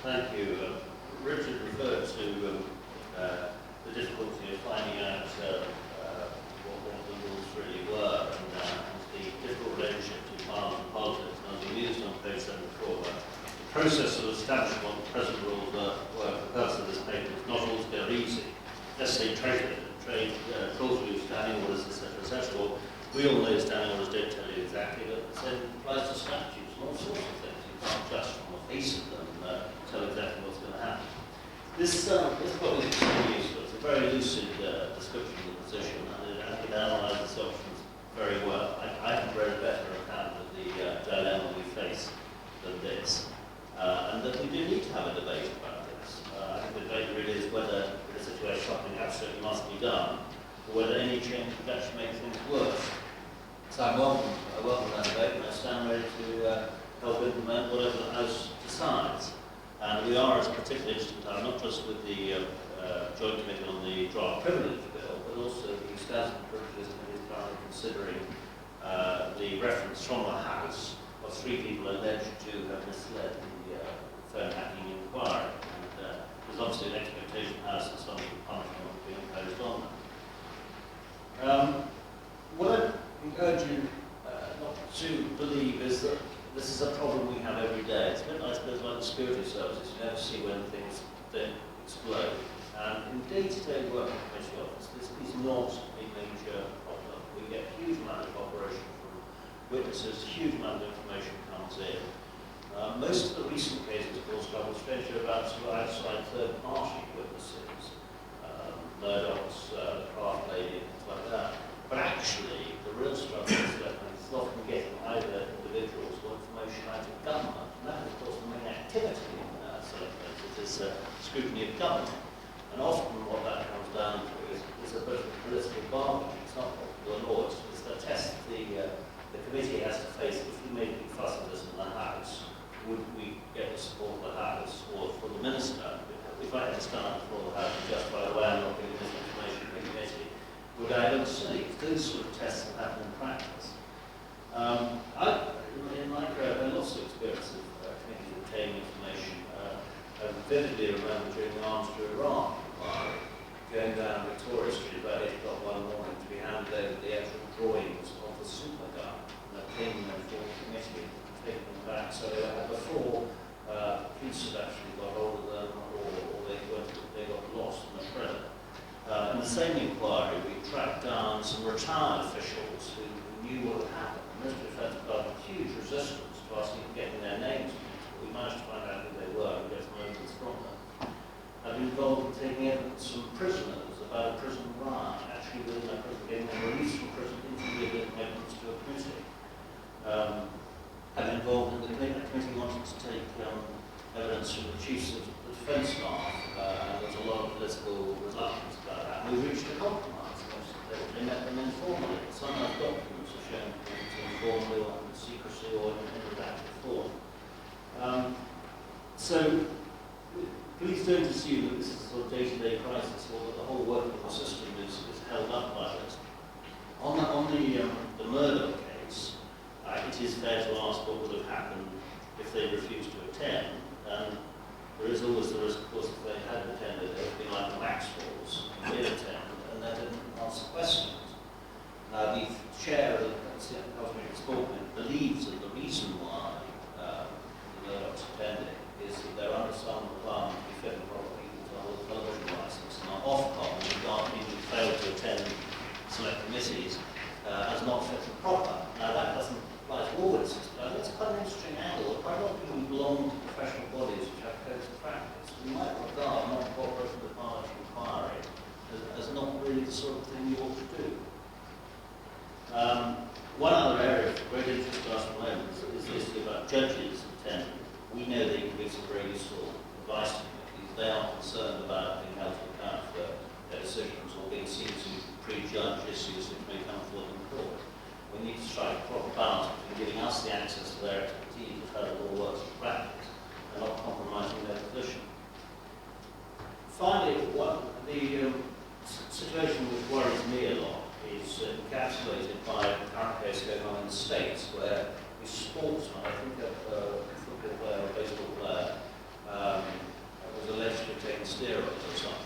Thank you. Richard referred to the difficulty of finding out what the rules really were and the difficult relationship between Parliament and politics. And as we used on page 74, the process of establishing what the present rules were for the purpose of this paper is not altogether easy. Let's say trade rules, standing orders, etc., etc. Well, we all know standing orders don't tell you exactly, but the same applies to statutes and all sorts of things. You can't just from the face of them tell exactly what's going to happen. This probably is extremely useful. It's a very lucid description of the position, and it analyses the options very well. I haven't read a better account of the dilemma we face than this, and that we do need to have a debate about this. I think the debate really is whether in a situation something absolutely must be done, or whether any change would actually make things worse. So I welcome that debate, and I stand ready to help implement whatever the House decides. And we are, as a particularly interesting time, not just with the Joint Committee on the Draft Privilege Bill, but also the Status and Privileges Committee is currently considering the reference from the House of 3 people alleged to have misled the phone hacking inquiry. And there's obviously an expectation in the House that some punishment will be imposed on that. What I encourage you not to believe is that this is a problem we have every day. It's a bit, I suppose, like the security services. You never see when things don't explode. And in day-to-day work in the committee office, this is not a major problem. We get a huge amount of cooperation from witnesses, a huge amount of information comes in. Most of the recent cases, of course, trouble strangely about sort of outside third-party witnesses, Murdoch's, the craft lady, and things like that. But actually, the real struggle is that it's often getting either individuals or information out of government. And that is, of course, the main activity in certain places, is scrutiny of government. And often what that comes down to is a bit of political bargaining. It's not the law, it's the test the committee has to face. If we made a big fuss of this in the House, would we get the support of the House or for the Minister? If I had to stand before the House and justify why I'm not giving this information to the committee, would I look silly? Those sort of tests have happened in practice. In my career, I've had lots of experience of committees obtaining information. I vividly remember during the Arms to Iran inquiry, going down Victoria Street about 8 o'clock one morning to be handed over the actual drawings of the super gun, and obtaining them for the committee, taking them back. So before police had actually got hold of them, or they got lost in the shredder. In the same inquiry, we tracked down some retired officials who knew what had happened. The Ministry of Defence got a huge resistance to us even getting their names. We managed to find out who they were and get some evidence from them. I've been involved in taking evidence from prisoners about a prison riot, actually within a prison, getting them released from prison into the evidence to a committee. I've been involved in the committee wanting to take evidence from the chiefs of the defence staff, and there's a lot of political reluctance about that. We reached a compromise. They met them informally. Some of the documents are shown to informally or in secrecy or in redacted form. So please don't assume that this is a sort of day-to-day crisis or that the whole work of the system is held up by this. On the Murdoch case, it is fair to ask what would have happened if they refused to attend. And there is always the risk, of course, if they had attended, it would be like the Maxwells, who did attend, and they didn't answer questions. The chair of the Cosmic Sport believes that the reason why the Murdochs attended is that they're under some requirement to be fit and proper people to hold a television license, and are Ofcom, and regard people who fail to attend select committees as not fit and proper. Now that doesn't apply to all witnesses, but that's quite an interesting angle. Quite a lot of people who belong to professional bodies which have codes of practice, we might regard not cooperating with parliamentary inquiry as not really the sort of thing you ought to do. One other area of great interest to us at the moment is the issue about judges attending. We know they can give some very useful advice to committees. They are concerned about being held to account for their decisions or being seen to prejudge issues which may come forward in court. We need to strike a proper balance between giving us the access to their expertise of how the law works in practice and not compromising their position. Finally, the situation which worries me a lot is encapsulated by the current case going on in the States, where a sportsman, I think a football player or baseball player, steroids or something.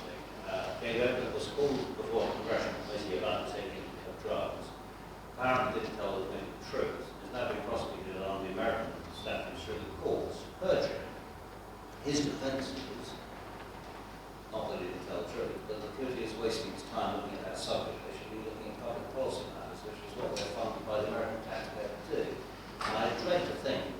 It was called before a congressional committee about taking of drugs. Apparently didn't tell the truth. He's now been prosecuted on the American statutes through the courts for perjury. His defense is not that he didn't tell the truth, but the committee is wasting its time looking at that subject. They should be looking at public policy matters, which is what they're funded by the American taxpayer to do. And I dread to think